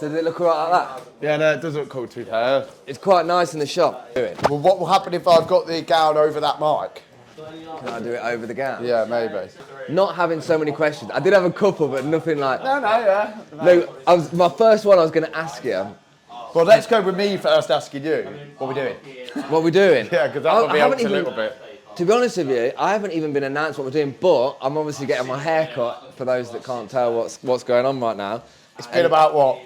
Does it look alright like that? Yeah, no, it does look cool too. It's quite nice in the shop. Do it. Well, what will happen if I've got the gown over that mic? Can I do it over the gown? Yeah, maybe. Not having so many questions. I did have a couple, but nothing like... No. No, my first one I was going to ask you. Well, let's go with me first asking you. What are we doing? What we're doing? Yeah, because that will be helped a little bit. To be honest with you, I haven't even been announced what we're doing, but I'm obviously getting my hair cut, for those that can't tell what's going on right now. It's been about, what,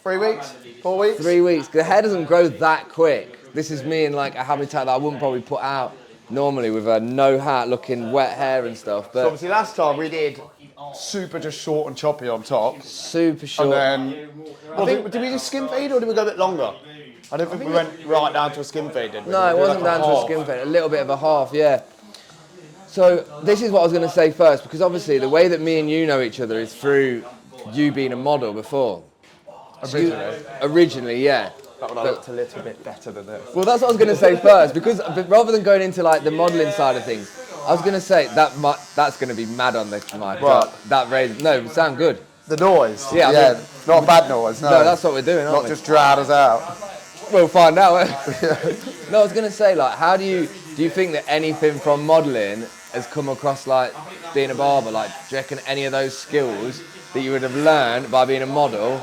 3 weeks? 4 weeks? 3 weeks. The hair doesn't grow that quick. This is me in like a habitat that I wouldn't probably put out normally with a no hat looking wet hair and stuff. But so obviously last time we did super just short and choppy on top. Super short. And then, did we do skin fade or did we go a bit longer? I don't think we went right down to a skin fade, did we? No, it wasn't down to a skin fade. A little bit of a half, yeah. So this is what I was going to say first, because obviously the way that me and you know each other is through you being a model before. Originally, yeah. That one looked a little bit better than this. Well, that's what I was going to say first, because rather than going into like the modelling side of things, I was going to say that's going to be mad on the mic. Right. That raise, no, it sound good. The noise? Yeah, I mean, not a bad noise, no. No, that's what we're doing, aren't we? Not just drown us out. We'll find out. No, I was going to say, like, how do you think that anything from modelling has come across like being a barber? Like, do you reckon any of those skills that you would have learned by being a model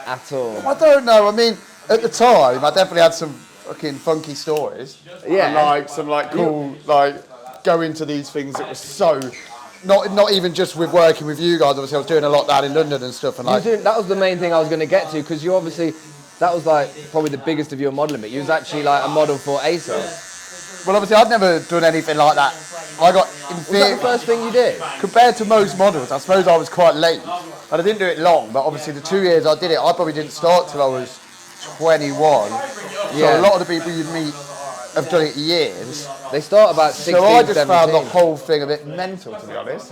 at all? I don't know. I mean, at the time, I definitely had some fucking funky stories. Yeah. And like some like cool go into these things that was so not even just with working with you guys. Obviously, I was doing a lot down in London and stuff. And that was the main thing I was going to get to, because you obviously that was like probably the biggest of your modelling. But you was actually like a model for ASOS. Well, obviously, I'd never done anything like that. I got in Was that the first thing you did? Compared to most models, I suppose I was quite late. And I didn't do it long, but obviously the 2 years I did it, I probably didn't start till I was 21. So a lot of the people you meet have done it years. They start about 16, So I just 17. found the whole thing a bit mental, to be honest.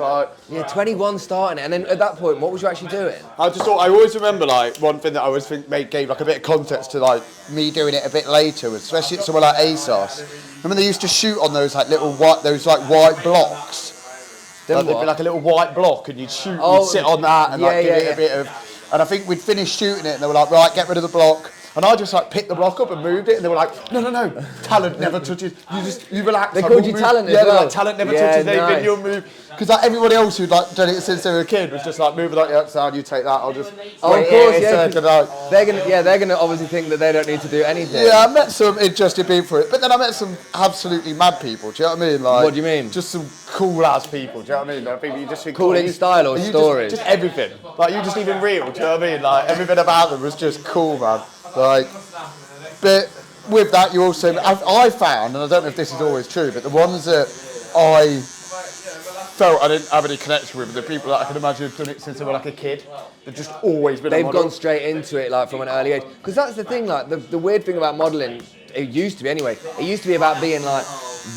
Yeah, 21 starting it, and then at that point, what was you actually doing? I always remember like one thing that I always think gave like a bit of context to like me doing it a bit later, especially at somewhere like ASOS. Remember they used to shoot on those like white blocks. Like, there'd be like a little white block, and you'd sit on that and give it a bit of. And I think we'd finished shooting it, and they were like, right, get rid of the block. And I just like picked the block up and moved it, and they were like, no, talent never touches. You relax. They called you talent as well. Yeah, they're like, talent never touches anything. You'll move. Because like everybody else who'd like done it since they were a kid was just like moving like, yeah, sound, you take that. I'll just. Oh, of course, yeah. They're gonna obviously think that they don't need to do anything. Yeah, I met some interested people for it, but then I met some absolutely mad people. Do you know what I mean? Like, what do you mean? Just some cool ass people. Do you know what I mean? Like, people you just think cool in style or stories. Just everything. Like you just even real. Do you know what I mean? Like everything about them was just cool, man. Like. But with that, you also, I found, and I don't know if this is always true, but the ones that I felt I didn't have any connection with, the people that I can imagine have done it since they were like a kid, they've just always been They've gone straight into it like from an early age. Because that's the thing, like the weird thing about modelling, it used to be anyway, it used to be about being like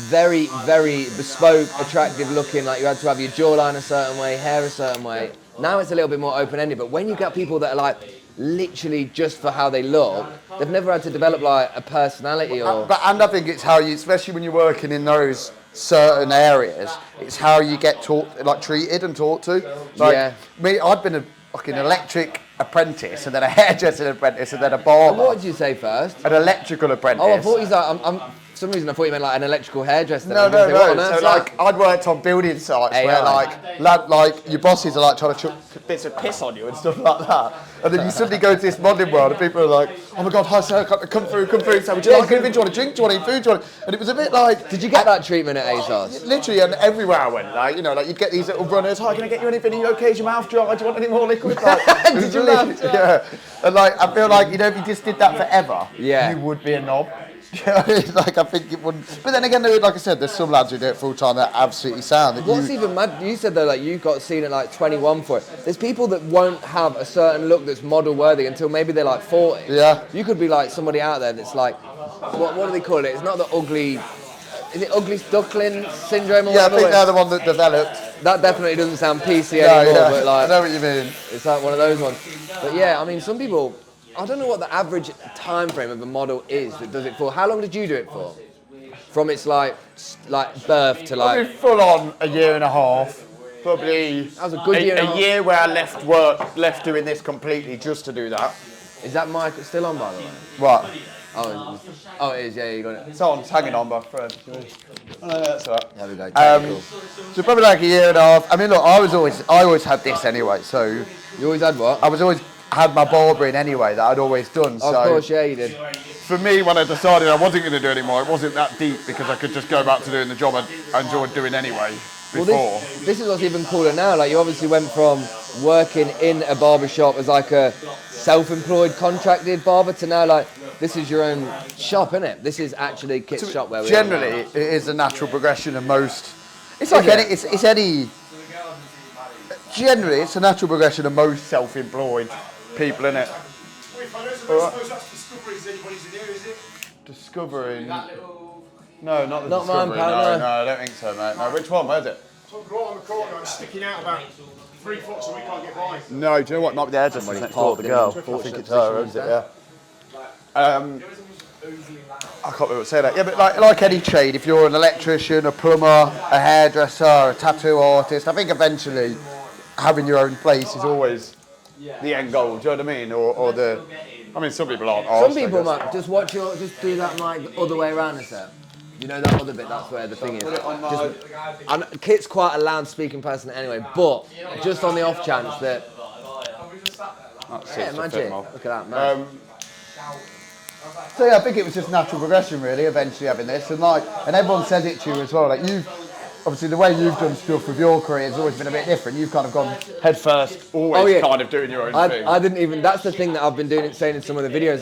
very, very bespoke, attractive looking, like you had to have your jawline a certain way, hair a certain way. Now it's a little bit more open-ended, but when you get people that are like, literally just for how they look, they've never had to develop like a personality or. And I think it's how you, especially when you're working in those certain areas, it's how you get treated and talked to. Like, me, I'd been a fucking electric apprentice, and then a hairdressing apprentice, and then a barber. What did you say first? An electrical apprentice. Oh, I thought he's like, for some reason I thought you meant like an electrical hairdresser. No. So like, I'd worked on building sites where like your bosses are like trying to chuck bits of piss on you and stuff like that. And then you suddenly go to this modelling world and people are like, oh my God, hi sir, come through. So would you like anything? Do you want a drink? Do you want any food? And it was a bit like. Did you get that treatment at ASOS? Literally, and everywhere I went, like you'd get these little runners. Hi, can I get you anything? Are you okay? Is your mouth dry? Do you want any more liquid? Did your mouth dry? Yeah. And like, I feel like, if you just did that forever, you would be a knob. Like I think it wouldn't. But then again, like I said, there's some lads who do it full time that absolutely sound. What's even mad? You said though, like you got seen at like 21 for it. There's people that won't have a certain look that's model worthy until maybe they're like 40. Yeah. You could be like somebody out there that's like, what do they call it? It's not the ugly. Is it ugly duckling syndrome or whatever? I think they're the one that developed. That definitely doesn't sound PC anymore. But like, I know what you mean. It's like one of those ones. But yeah, I mean, some people. I don't know what the average time frame of a model is that does it for. How long did you do it for? From its like birth to like. Probably full on a year and a half. probably That was a good year and a half. year where I left work, left doing this completely just to do that. Is that mic still on, by the way? What? Oh, it is. Yeah, you got it. It's on, it's hanging on, my friend. Oh, no, that's all right. There we go. Cool. So probably like a year and a half. I mean, look, I always had this anyway. So You always had what? I was always had my barbering anyway that I'd always done. Of course, yeah, you did. For me, when I decided I wasn't going to do it anymore, it wasn't that deep because I could just go back to doing the job I enjoyed doing anyway before. Well, this is what's even cooler now. Like, you obviously went from working in a barber shop as like a self-employed contracted barber to now like this is your own shop, isn't it? This is actually Kit's shop where we generally are. it is a natural progression of most. It's like any. It's any. Generally, it's a natural progression of most self-employed people, isn't it? I suppose that's Discovery's anybody's in here, is it? Discovering. That little... No, not the Not mine, Discovery. pal, No, I don't think so, mate. No, which one? Where's it? It's right on the corner and sticking out about 3 foot so we can't get by. No, do you know what? Might be the hairdresser next door to the girl. I think it's her, owns it, yeah. I can't remember what to say that. Yeah, but like any trade, if you're an electrician, a plumber, a hairdresser, a tattoo artist, I think eventually having your own place is always the end goal. Do you know what I mean? Or the. I mean, some people aren't. Some people might just just do that like the other way around a set. You know that other bit. That's where the thing is. Kit's quite a loud speaking person anyway, but just on the off chance that. Yeah, imagine. Look at that, man. So yeah, I think it was just natural progression, really. Eventually having this, and everyone says it to you as well. Like obviously the way you've done stuff with your career has always been a bit different. You've kind of gone head first, always kind of doing your own thing. I didn't even. That's the thing that I've been saying in some of the videos.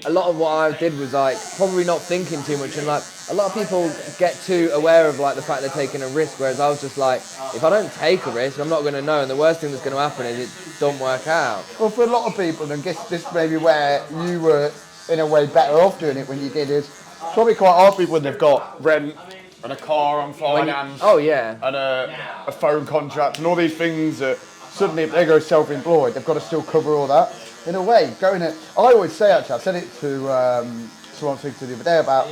A lot of what I did was like probably not thinking too much, and like a lot of people get too aware of like the fact they're taking a risk, whereas I was just like, if I don't take a risk, I'm not going to know, and the worst thing that's going to happen is it don't work out. Well, for a lot of people, and I guess this may be where you were in a way better off doing it when you did, is probably quite hard for people when they've got rent and a car on finance. Oh yeah. And a phone contract and all these things that suddenly if they go self-employed, they've got to still cover all that. In a way, I always say actually, I said it to someone speaking to the other day about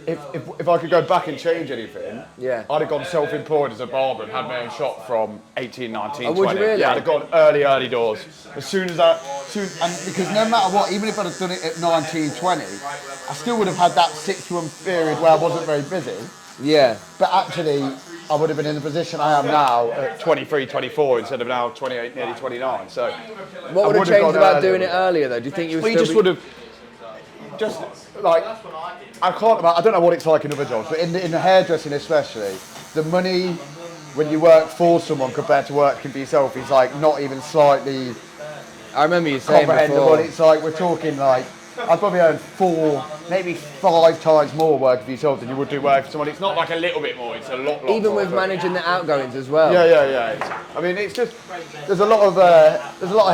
if I could go back and change anything, yeah, I'd have gone self-employed as a barber and had my own shop from 18, 19, oh, 20. Would you really? Yeah, I'd have gone early doors. As soon as and because no matter what, even if I'd have done it at 19, 20, I still would have had that 6-month period where I wasn't very busy. Yeah. But actually, I would have been in the position I am now at 23, 24 instead of now 28, nearly 29. So, what would have changed about doing it earlier, though? Do you think you would? We just would have, I don't know what it's like in other jobs, but in the hairdressing especially, the money when you work for someone compared to working for yourself is like not even slightly. I remember you saying comprehensible. before. It's like we're talking like. I'd probably earn 4, maybe 5 times more working for yourself than you would do working for someone. It's not like a little bit more, it's a lot Even more. with managing the outgoings as well. Yeah. I mean, it's just, there's a lot of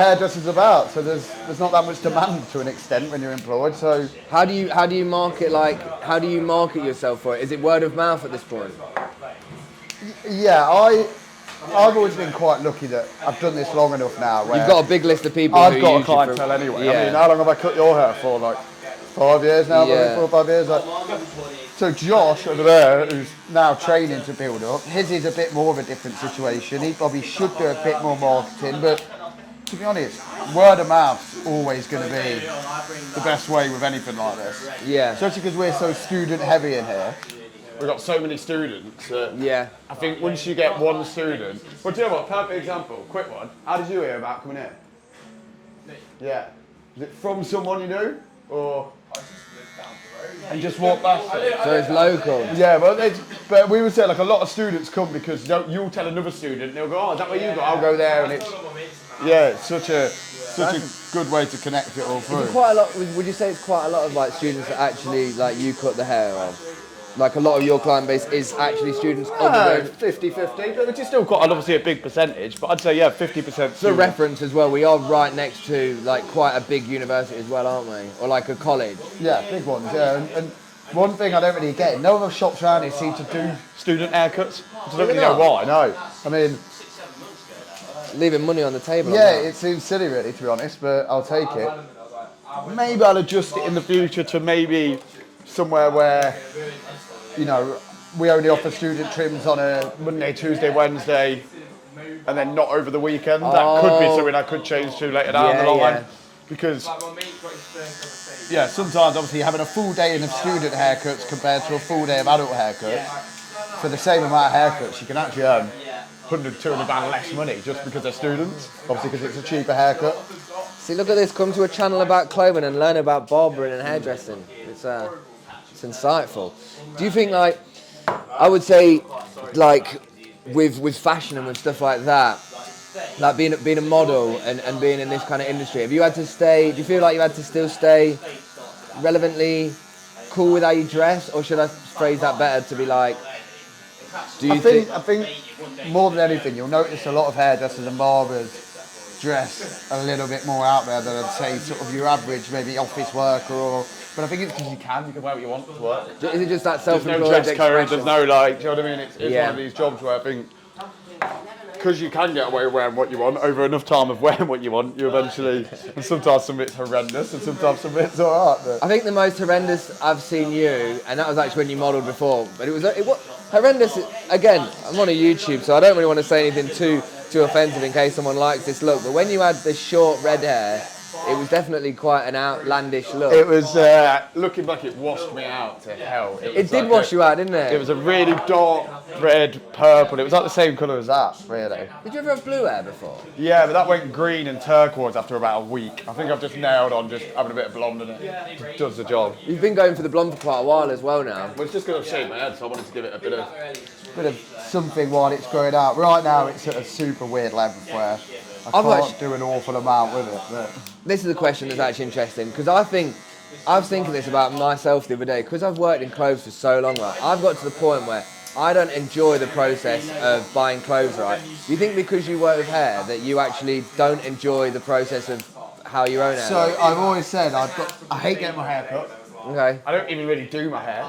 hairdressers about, so there's not that much demand to an extent when you're employed, so. How do you market yourself for it? Is it word of mouth at this point? Yeah, I've always been quite lucky that I've done this long enough now. Where You've got a big list of people. I've got a clientele anyway. Yeah. I mean, how long have I cut your hair for? Like 5 years now, Yeah. 4 or 5 years. So Josh over there, who's now training to build up, his is a bit more of a different situation. He probably should do a bit more marketing, but to be honest, word of mouth's always going to be the best way with anything like this. Yeah. Especially because we're so student heavy in here. We've got so many students. Yeah. I think once you get one student, well, do you know what? Perfect example, quick one. How did you hear about coming here? Yeah. Is it from someone you knew, or? And just walk past it. So it's local. Yeah, but we would say like a lot of students come because you'll tell another student, and they'll go, "Oh, is that where you go? I'll go there," and it's such a good way to connect it all through. Quite a lot. Would you say it's quite a lot of like students that actually like you cut the hair of? Like a lot of your client base is actually students other than 50-50, which is still quite obviously a big percentage, but I'd say 50%. For reference as well, we are right next to like quite a big university as well, aren't we? Or like a college. Yeah, big ones. Yeah, and one thing I don't really get, no other shops around here seem to do student haircuts. I don't really know why. No, I mean, leaving money on the table. Yeah, it seems silly really, to be honest, but I'll take it. Maybe I'll adjust it in the future to maybe somewhere where, you know, we only offer student trims on a Monday, Tuesday, Wednesday, and then not over the weekend. That could be something I could change to later down the line. Because, sometimes obviously having a full day in of student haircuts compared to a full day of adult haircuts, for the same amount of haircuts, you can actually earn 100, 200 pound less money just because they're students, obviously because it's a cheaper haircut. See, look at this. Come to a channel about clothing and learn about barbering and hairdressing. It's insightful. Do you think, like, I would say, like, with fashion and with stuff like that, like being a model and being in this kind of industry, have you had to stay, do you feel like you had to still stay relevantly cool with how you dress, or should I phrase that better to be like, I think more than anything, you'll notice a lot of hairdressers and barbers dress a little bit more out there than I'd say sort of your average maybe office worker but I think it's because you can wear what you want to work. Is it just that self-employed There's no dress code, expression? there's no like, do you know what I mean? It's one of these jobs where I think because you can get away with wearing what you want, over enough time of wearing what you want, you eventually, and sometimes some bits horrendous and sometimes some bits alright. I think the most horrendous I've seen you, and that was actually when you modelled before, but it was horrendous. Again, I'm on a YouTube, so I don't really want to say anything too offensive in case someone likes this look, but when you had the short red hair, it was definitely quite an outlandish look. It was looking like it washed me out to hell. It did wash you out, didn't it? It was a really dark red purple. It was like the same colour as that, really. Did you ever have blue hair before? Yeah, but that went green and turquoise after about a week. I think I've just nailed on just having a bit of blonde in it. It does the job. You've been going for the blonde for quite a while as well now. Well, it's just because I've shaved my head, so I wanted to give it a bit of something while it's growing out. Right now, it's at a super weird length where I can't do an awful amount with it. But this is a question that's actually interesting, because I was thinking this about myself the other day, because I've worked in clothes for so long, right? I've got to the point where I don't enjoy the process of buying clothes, right? Do you think because you work with hair that you actually don't enjoy the process of how your own hair So looks? I've always said I hate getting my hair cut. Okay. I don't even really do my hair.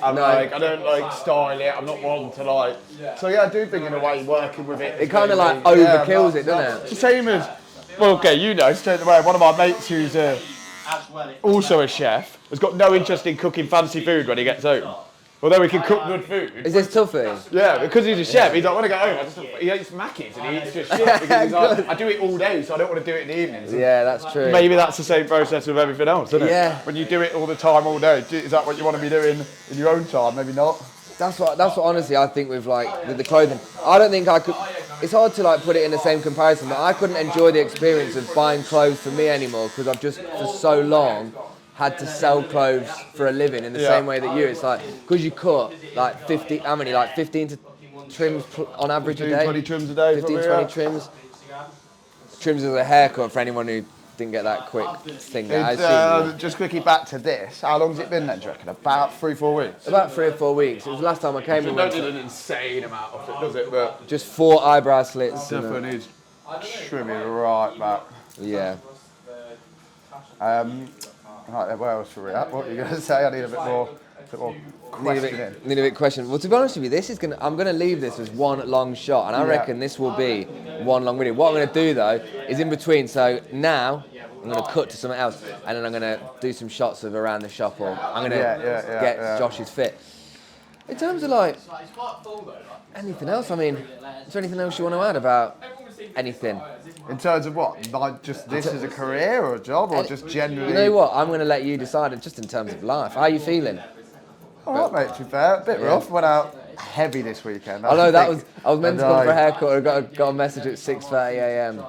I don't like style it. I'm not one to like. So yeah, I do think in a way working with it. It kind of like overkills it, doesn't It's it? the same as, well, okay, you know straight away. One of my mates who's also a chef has got no interest in cooking fancy food when he gets home. Although he can cook good food. Is this Tuffy? Yeah, because he's a chef. He's like, when I get home, he eats Mackies and he eats just shit. Because he's like, I do it all day, so I don't want to do it in the evenings. Yeah, that's true. Maybe that's the same process with everything else, isn't it? Yeah. When you do it all the time, all day, is that what you want to be doing in your own time? Maybe not. That's what honestly I think with the clothing. I don't think I could. It's hard to like put it in the same comparison, but I couldn't enjoy the experience of buying clothes for me anymore because I've just for so long had to sell clothes for a living in the same way that you. It's like because you cut like 50, how many? Like 15 to trims on average a day. 20 trims a day. 15, 20 trims. Trims is a haircut for anyone who didn't get that quick thing. Just quickly back to this. How long's it been then, do you reckon? About 3-4 weeks? About 3 or 4 weeks. It was the last time I came. It don't need an insane amount of it, does it? But just 4 eyebrow slits. definitely needs trimming right back. Yeah. Right, where else were we at? What are you going to say? I need a bit more questioning. Need a bit question. Well, to be honest with you, I'm gonna leave this as one long shot, and I reckon this will be one long video. What I'm gonna do though is in between. So now I'm gonna cut to something else, and then I'm gonna do some shots of around the shop, or I'm gonna get Josh's fit. In terms of like anything else, I mean, is there anything else you want to add about anything? In terms of what? Like just this as a career or a job, or just generally? You know what? I'm gonna let you decide. Just in terms of life, how are you feeling? All right, mate. To be fair, a bit rough. Went out heavy this weekend. I know that was. I was meant to come for a haircut. I got a message at 6:30 a.m.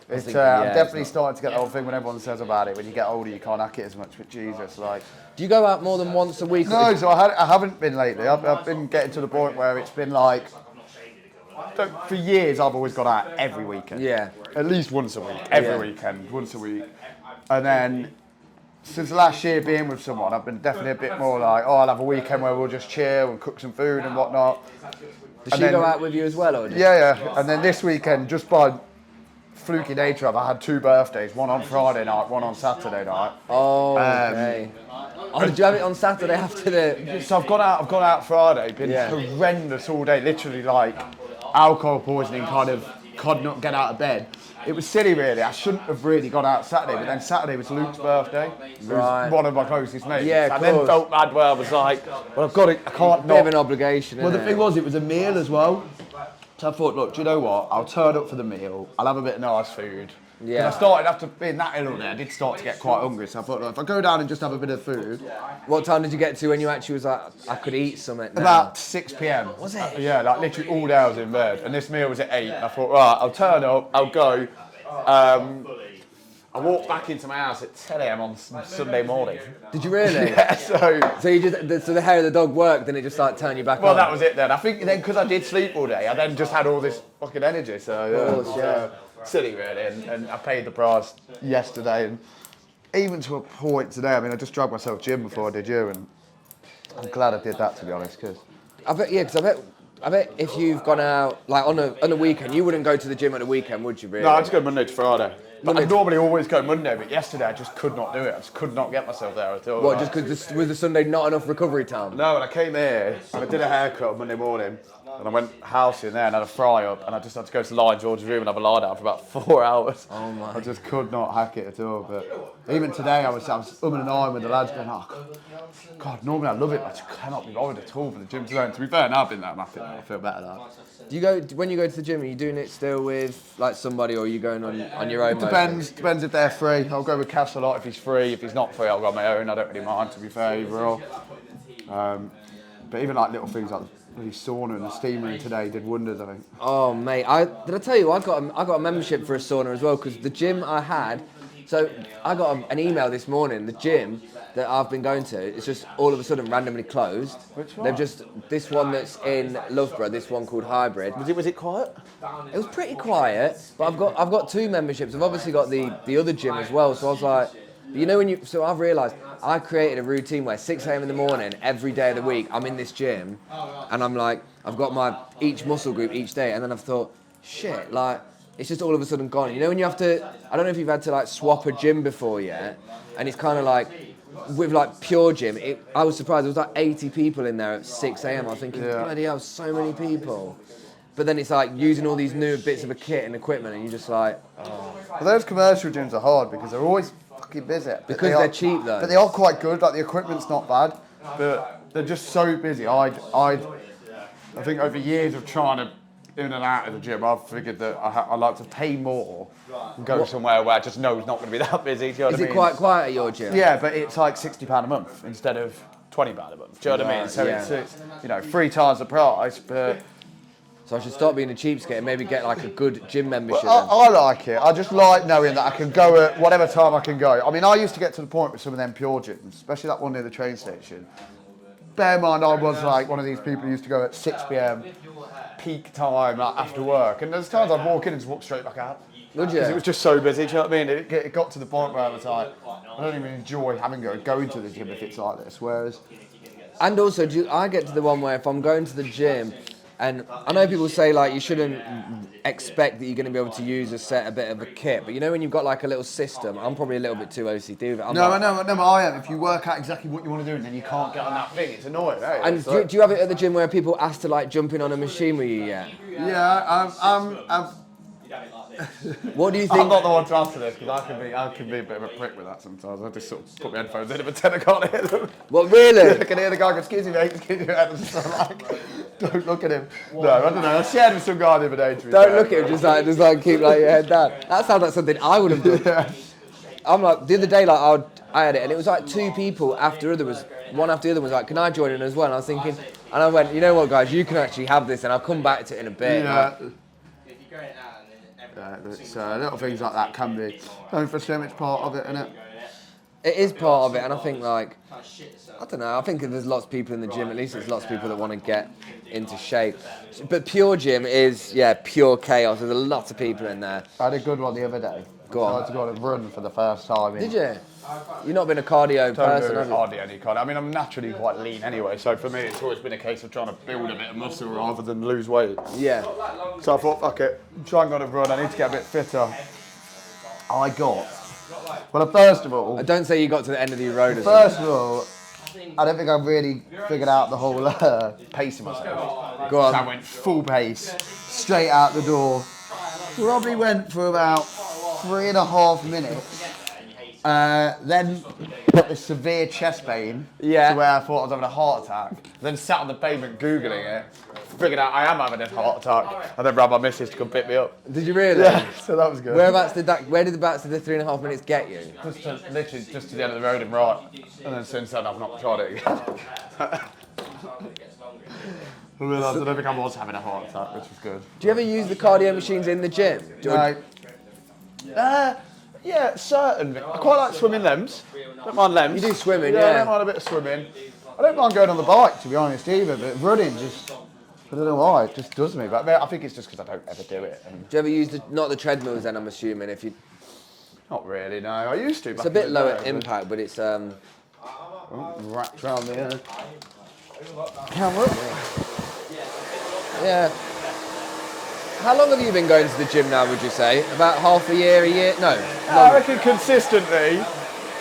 I'm definitely starting to get the whole thing when everyone says about it. When you get older, you can't hack it as much. But Jesus, like. Do you go out more than once a week? No, so I haven't been lately. I've been getting to the point where it's been like. For years, I've always gone out every weekend. Yeah. At least once a week. Every weekend, once a week. And then, since last year being with someone, I've been definitely a bit more like, I'll have a weekend where we'll just chill and cook some food and whatnot. Does she go out with you as well, or? Yeah. And then this weekend, just by fluky nature of, I had 2 birthdays. One on Friday night, one on Saturday night. Oh, okay. Did you have it on Saturday after the? So I've gone out Friday. Been horrendous all day. Literally like alcohol poisoning. Could not get out of bed. It was silly, really. I shouldn't have really gone out Saturday, but then Saturday was Luke's birthday. Right. One of my closest mates. Yeah, I then felt bad where I was like, well, I've got it. I can't Bit of an obligation. Well, the thing was, it was a meal as well. So I thought, look, do you know what? I'll turn up for the meal. I'll have a bit of nice food. Yeah. I started after being that ill there. I did start to get quite hungry. So I thought, look, if I go down and just have a bit of food. What time did you get to when you actually was like, I could eat something now? About 6 p.m. Was it? Yeah, like literally all day I was in bed. And this meal was at 8. And I thought, right, I'll turn up, I'll go. I walked back into my house at 10 a.m. on Sunday morning. Did you really? Yeah, so you just so the hair of the dog worked, and it just like turned you back on. well, that was it then. I think then because I did sleep all day, I then just had all this fucking energy. So yeah, Of course, yeah. silly really. And I paid the price yesterday, and even to a point today. I mean, I just dragged myself gym before I did you, and I'm glad I did that, to be honest. Because I bet, yeah, because I bet if you've gone out like on a weekend, you wouldn't go to the gym on a weekend, would you? Really? no, I just go Monday to Friday. But I normally always go Monday, but yesterday I just could not do it. I just could not get myself there at all. What? Like, Just because was the Sunday not enough recovery time? no, and I came here and I did a haircut on Monday morning, and I went house in there and had a fry up, and I just had to go to Lion George's room and have a lie down for about 4 hours. Oh my! I just could not hack it at all. But even today, I was umming and ahhing with the lads, going, "Oh, God, normally I love it, but I just cannot be bothered at all for the gym today." And to be fair, now I've been there, I'm happy now. I feel better now. Do you go when you go to the gym? Are you doing it still with like somebody, or are you going on your own? Depends if they're free. I'll go with Cass a lot if he's free. If he's not free, I'll go on my own. I don't really mind, to be fair, either or. But even like little things like the sauna and the steam room today did wonders, I think. Oh mate, did I tell you I got a membership for a sauna as well, because the gym I had. So I got an email this morning. The gym that I've been going to, it's just all of a sudden randomly closed. Which one? They've just this one that's in Loughborough. This one called Hybrid. Was it quiet? It was pretty quiet, but I've got 2 memberships. I've obviously got the other gym as well. So I was like, you know so I've realised I created a routine where 6 a.m. in the morning every day of the week I'm in this gym, and I'm like I've got each muscle group each day, and then I've thought, shit, like. It's just all of a sudden gone. You know when you have to, I don't know if you've had to like swap a gym before yet, and it's kind of like, with like Pure Gym, I was surprised, there was like 80 people in there at 6 a.m. I was thinking, bloody hell, so many people. But then it's like using all these new bits of a kit and equipment, and you're just like, oh. Well, those commercial gyms are hard because they're always fucking busy. Because they're cheap though. But they are quite good, like the equipment's not bad, but they're just so busy. I think over years of trying to in and out of the gym, I've figured that I like to pay more and go somewhere where I just know it's not going to be that busy. Do you know what I mean? Is it quite quiet at your gym? Yeah, but it's like £60 a month instead of £20 a month. Do you know what I mean? So it's 3 times the price, but... So I should stop being a cheapskate and maybe get like a good gym membership. Well, I like it. I just like knowing that I can go at whatever time I can go. I mean, I used to get to the point with some of them Pure gyms, especially that one near the train station. Bear in mind, I was like one of these people who used to go at 6 p.m. peak time, like after work, and there's times I'd walk in and just walk straight back out. Would you? Because it was just so busy, do you know what I mean? It got to the point where I was like, I don't even enjoy going to the gym if it's like this, whereas... And also, I get to the one where if I'm going to the gym, and I know people say like you shouldn't expect that you're going to be able to use a bit of a kit, but you know when you've got like a little system, I'm probably a little bit too OCD with it. No, I am. If you work out exactly what you want to do and then you can't get on that thing, it's annoying, eh? And do you have it at the gym where people ask to like jump in on a machine with you yet? Yeah, I'm What do you think? I'm not the one to answer this because I can be a bit of a prick with that sometimes. I just sort of put my headphones in, but then I can't hear them. What, really? I can hear the guy go, excuse me mate, excuse me mate. I'm just like, don't look at him. No, I don't know. I shared with some guy the other day. Don't look at him, just like keep like your head down. That sounds like something I would have done. Yeah. I'm like, the other day, like I had it, and it was like 2 people one after the other was like, can I join in as well? And I was thinking, and I went, you know what guys, you can actually have this, and I'll come back to it in a bit. Yeah. It's, little things like that can be frustrating. It's part of it, isn't it? It is part of it, and I think like, I don't know, I think if there's lots of people in the gym, at least there's lots of people that want to get into shape. But Pure Gym is, pure chaos. There's a lot of people in there. I had a good one the other day. Go on. I had to go on a run for the first time. Did you? You've not been a cardio person, have you? Hardly any cardio. I mean, I'm naturally quite lean anyway, so for me it's always been a case of trying to build a bit of muscle rather than lose weight. Yeah. So I thought, fuck it, try and go on a run, I need to get a bit fitter. First of all... Don't say you got to the end of the road. First of all, I don't think I've really figured out the whole pacing myself. Go on. So I went full pace, straight out the door. Probably went for about 3.5 minutes. Then got this severe chest pain to where I thought I was having a heart attack. Then sat on the pavement Googling it. figured out I am having a heart attack, and then ran my missus to come pick me up. Did you really? Yeah, so that was good. Where did the 3.5 minutes get you? Literally just to the end of the road and right. And then since then I've not tried it again. I realised I don't think I was having a heart attack, which was good. Do you ever use the cardio machines in the gym? Yeah, certainly. I quite like swimming lems. Don't mind lems. You do swimming, I yeah. don't mind a bit of swimming. I don't mind going on the bike, to be honest, either, but running just, I don't know why, it just does me. But I think it's just because I don't ever do it. And Do you ever use not the treadmills then, I'm assuming, if you... not really, no. I used to. It's a bit lower impact, but it's... Wrapped around the camera? Yeah. How long have you been going to the gym now, would you say? About half a year? No. I reckon consistently,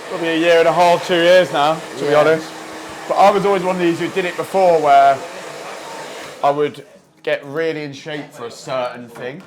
probably a year and a half, 2 years now, to be honest. But I was always one of these who did it before where I would get really in shape for a certain thing.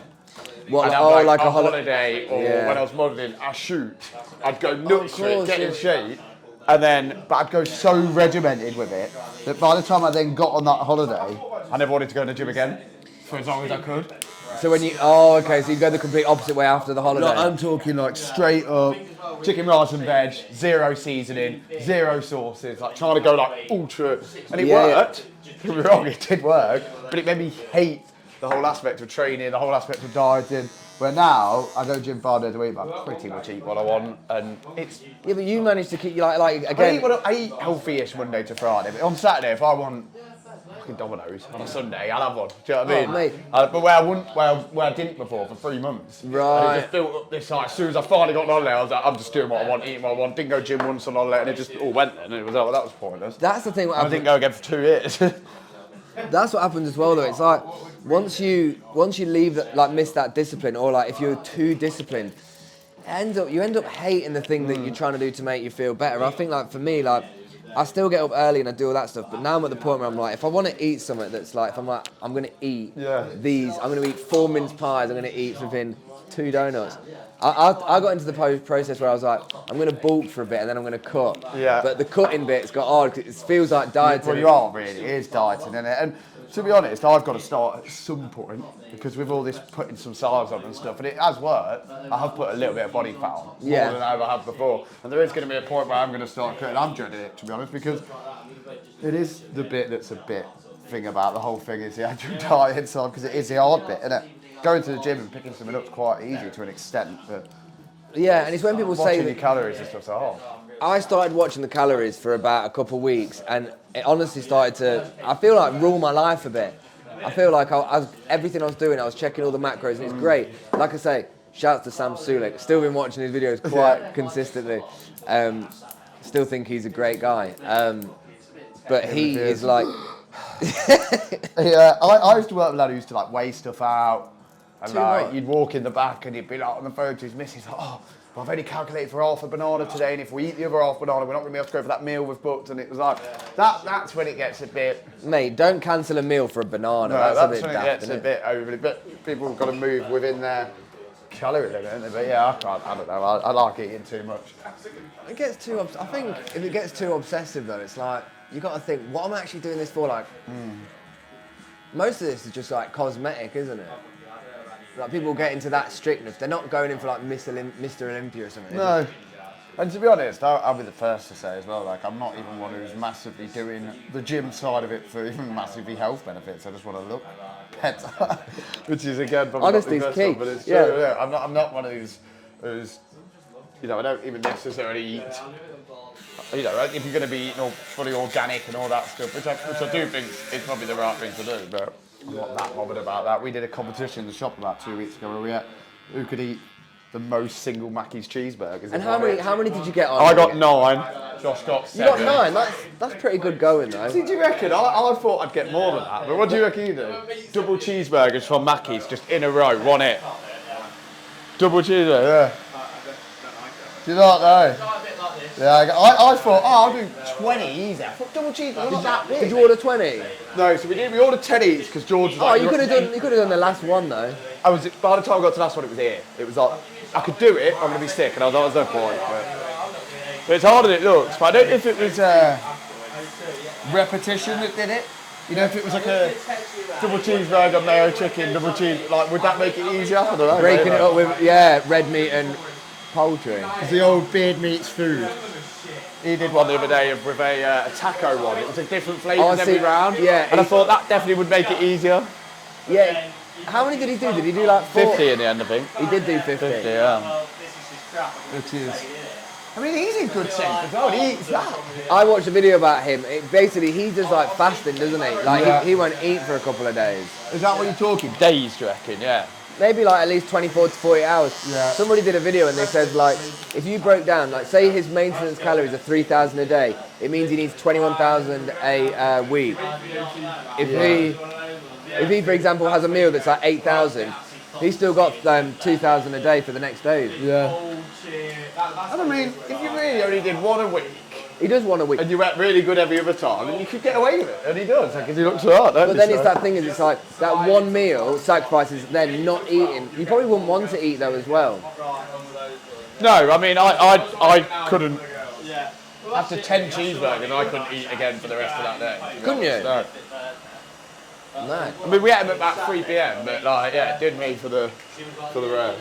What, like a holiday or when I was modelling, I shoot. I'd go nuts for it, get in shape. But I'd go so regimented with it that by the time I then got on that holiday, I never wanted to go to the gym again for as long as I could. So when you, so you go the complete opposite way after the holiday? Like, I'm talking like straight up, chicken, rice and veg, zero seasoning, zero sauces, like trying to go like ultra, and it worked. Don't get me wrong, it did work, but it made me hate the whole aspect of training, the whole aspect of dieting. Where now I go gym 5 days a week, but I pretty much eat what I want, and it's. Yeah, but you managed to keep like again. I eat healthy-ish Monday to Friday, but on Saturday if I want fucking Domino's on a Sunday, I'll have one. Do you know what I mean? Mate. But where I didn't before for 3 months, right? And it just built up this. Like, as soon as I finally got on holiday, I was like, I'm just doing what I want, eating what I want. Didn't go gym once on holiday, and it just all went. And it was that was pointless. That's the thing. I didn't go again for 2 years. That's what happens as well, though. It's like once you leave miss that discipline, or like if you're too disciplined, you end up hating the thing that you're trying to do to make you feel better. I think like for me, like I still get up early and I do all that stuff, but now I'm at the point where I'm like, if I want to eat something that's like, if I'm like, I'm gonna eat these, I'm gonna eat 4 mince pies, I'm gonna eat flipping 2 donuts. I got into the process where I was like, I'm going to bulk for a bit and then I'm going to cut. Yeah. But the cutting bit's got hard because it feels like dieting. Well, you are really. It is dieting, isn't it? And to be honest, I've got to start at some point because with all this putting some size on and stuff, and it has worked. I have put a little bit of body fat on, more than I ever have before. And there is going to be a point where I'm going to start cutting. I'm dreading it, to be honest, because it is the bit that's a bit thing about the whole thing is the actual dieting side, because it is the hard bit, isn't it? Going to the gym and picking something up is quite easy to an extent, but yeah, and it's when people say watching your calories and stuff's hard. I started watching the calories for about a couple of weeks, and it honestly started to, I feel like, rule my life a bit. I feel like everything I was doing, I was checking all the macros, and it's great. Like I say, shouts to Sam Sulik. Still been watching his videos quite consistently. Still think he's a great guy. But he is like... Yeah, I used to work with a lad who used to like weigh stuff out. And like, you'd walk in the back and he'd be like on the phone to his missus, like, oh, well, I've only calculated for half a banana today, and if we eat the other half banana, we're not going to be able to go for that meal we've booked. And it was like, that's when it gets a bit... Mate, don't cancel a meal for a banana. No, that's a bit when daft, it gets a bit overly... But people have got to move within their calorie limit, haven't they? But yeah, I don't know, I like eating too much. It gets too... I think if it gets too obsessive, though, it's like, you got to think, what am I actually doing this for? Like, most of this is just like cosmetic, isn't it? Like people get into that strictness. They're not going in for like Mr. Olympia or something. No. And to be honest, I'll be the first to say as well, like I'm not even one who's massively doing the gym side of it for even massively health benefits. I just want to look better, which is again probably honesty's not the key. But it's true. Yeah. I'm not one of those who's, I don't even necessarily eat. If you're going to be eating all fully organic and all that stuff, which I do think is probably the right thing to do, but I'm not that bothered about that. We did a competition in the shop about 2 weeks ago where we had who could eat the most single Mackey's cheeseburgers. And how many did you get on? I got 9. Josh got 7. You got 9. That's pretty good going though. Did you reckon? I thought I'd get more than that. But what do you reckon you do? Double cheeseburgers from Mackey's just in a row, one hit. Double cheeseburger, yeah. Do you not know? Yeah, I thought, I'll do 20 easy. I thought double cheeseburger, not that big. Did you order 20? No, so we ordered 10 each because George was like... you could have done the last one though. By the time I got to the last one, it was here. It was like, I could do it, I'm going to be sick, and I was like, there's no point. But it's harder than it looks, but I don't know if it was repetition that did it. If it was like double cheeseburger, mayo chicken, double cheese. Like, would that make it easier? I don't know. Breaking it up with red meat and poultry. It's the old beard meets food. He did one the other day with a taco one. It was a different flavours I every see. round. Yeah, and I thought that definitely would make it easier. Yeah. How many did he do? Did he do like 4? 50 in the end, I think. He did do 50. 50, yeah. It is. I mean, he's in good shape as well. He eats that. I watched a video about him. Basically, he does like fasting, doesn't he? Like he won't eat for a couple of days. Is that what you're talking? Days, do you reckon? Yeah. Maybe like at least 24 to 40 hours. Yeah. Somebody did a video and they said like, if you broke down, like say his maintenance calories are 3,000 a day, it means he needs 21,000 a week. If he, for example, has a meal that's like 8,000, he's still got 2,000 a day for the next day. Yeah. And I mean, if you really only did one a week, he does one a week. and you ate really good every other time, then you could get away with it. And he does, because he looks hard, don't But then it's that thing is it's like that one meal sacrifices then not eating. You probably wouldn't want to eat though as well. No, I mean, I couldn't. After 10 cheeseburgers, I couldn't eat again for the rest of that day. Couldn't you? No. No. I mean, we ate them at about 3 p.m, but like, yeah, it did me for the round.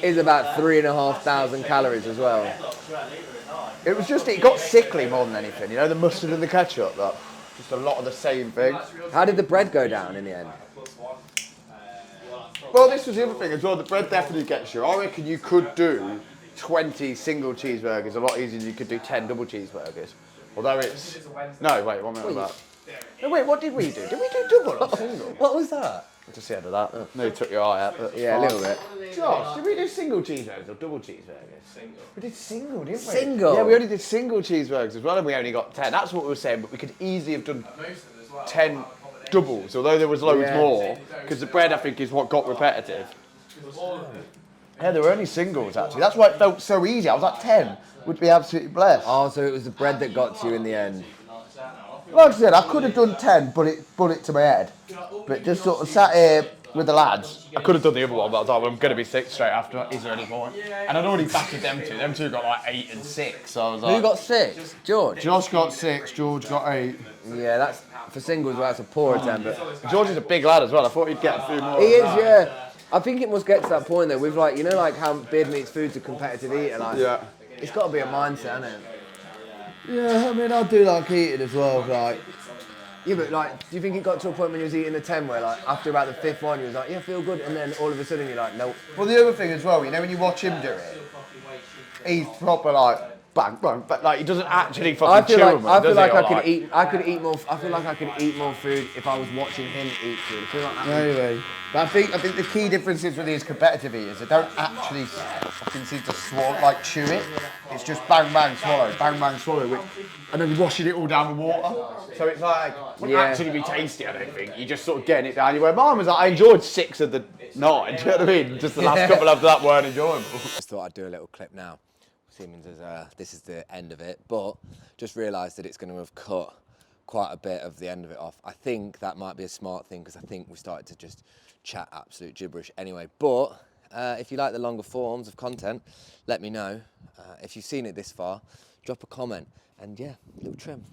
Is about 3,500 calories as well. It was just, it got sickly more than anything, you know, the mustard and the ketchup, like, just a lot of the same thing. How did the bread go down in the end? Well, this was the other thing as well, the bread definitely gets you. I reckon you could do 20 single cheeseburgers a lot easier than you could do 10 double cheeseburgers. Although it's, no, wait, what am I on about? No, wait, what did we do? Did we do double or single? What was that? Just the end of that. No, you took your eye out, but Yeah, a little bit. Josh, did we do single cheeseburgers or double cheeseburgers? Single. We did single, didn't we? Single? Yeah, we only did single cheeseburgers as well, and we only got 10. That's what we were saying, but we could easily have done 10 doubles, although there was loads more, because the bread, I think, is what got repetitive. Yeah, there were only singles, actually. That's why it felt so easy. I was like, 10 would be absolutely blessed. Oh, so it was the bread that got to you in the end. Like I said, I could have done 10, bullet to my head. But just sort of sat here with the lads. I could have done the other one, but I was like, well, I'm going to be 6 straight after. Is there any point? And I'd already battered them two. Them two got like 8 and 6. So I was like, Who got 6? George? Josh got 6, George got 8. Yeah, that's for singles. Well, that's a poor attempt. But George is a big lad as well. I thought he'd get a few more. he is, yeah. I think it must get to that point though. With like, you know, like how beard meats food's a competitive eater. Like, Yeah. it's got to be a mindset, hasn't it? Yeah, I mean, I do like eating as well. Like, Yeah, but like, do you think it got to a point when you was eating the 10 where like after about the 5th one you was like, yeah, feel good, and then all of a sudden you're like, nope. well, the other thing as well, you know, when you watch him do it, he's proper like bang bang, but like he doesn't actually fucking chew them. I feel like I could eat. I could eat more. I feel like I could eat more food if I was watching him eat food. I feel like that. Anyway, but I think the key difference is with these competitive eaters, they don't actually fucking seem to swallow, like chew it. It's just bang bang swallow, which, and then washing it all down with water. So it's like wouldn't actually be tasty. I don't think. You just sort of getting it down. Where mine was like, I enjoyed 6 of the 9. Do you know what I mean? Just the last couple after that weren't enjoyable. Just thought I'd do a little clip now. Seeming as this is the end of it, but just realised that it's going to have cut quite a bit of the end of it off. I think that might be a smart thing because I think we started to just chat absolute gibberish anyway. But if you like the longer forms of content, let me know. If you've seen it this far, drop a comment and yeah, little trim.